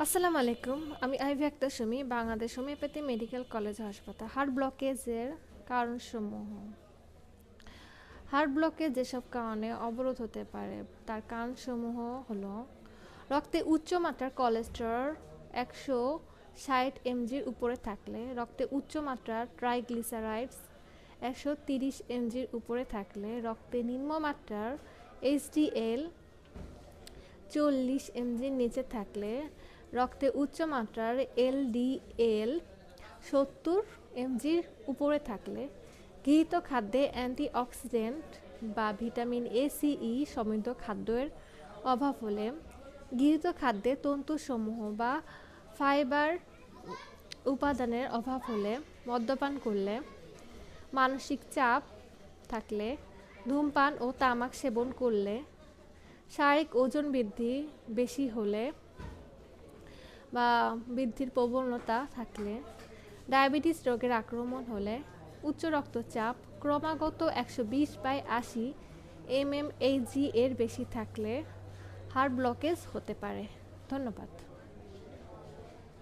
আসসালামু আলাইকুম। আমি Ivy Akter Sumi, Bangladesh homeopathy medical college হাসপাতাল। হার্ট ব্লকেজের কারণসমূহ। হার্ট ব্লকেজ যেসব কারণে অবরোধ হতে পারে তার কারণসমূহ হলো: রক্তে উচ্চ মাত্রার কোলেস্টেরল 160 mgর উপরে থাকলে, রক্তে উচ্চ মাত্রার ট্রাইগ্লিসারাইডস 130 mgর উপরে থাকলে, রক্তে নিম্নমাত্রার HDL 40 mgর নিচে থাকলে, রক্তে উচ্চ মাত্রার LDL 70 mgর উপরে থাকলে, গৃহীত খাদ্যে অ্যান্টিঅক্সিডেন্ট বা ভিটামিন A C E সমৃদ্ধ খাদ্যের অভাব হলে, গৃহীত খাদ্যে তন্তুসমূহ বা ফাইবার উপাদানের অভাব হলে, মদ্যপান করলে, মানসিক চাপ থাকলে, ধূমপান ও তামাক সেবন করলে, শারীরিক ওজন বৃদ্ধি বেশি হলে বা বৃদ্ধির প্রবণতা থাকলে, ডায়াবেটিস রোগের আক্রমণ হলে, উচ্চ রক্তচাপ ক্রমাগত 120/80 mmHg এর বেশি থাকলে হার্ট ব্লকেজ হতে পারে। ধন্যবাদ।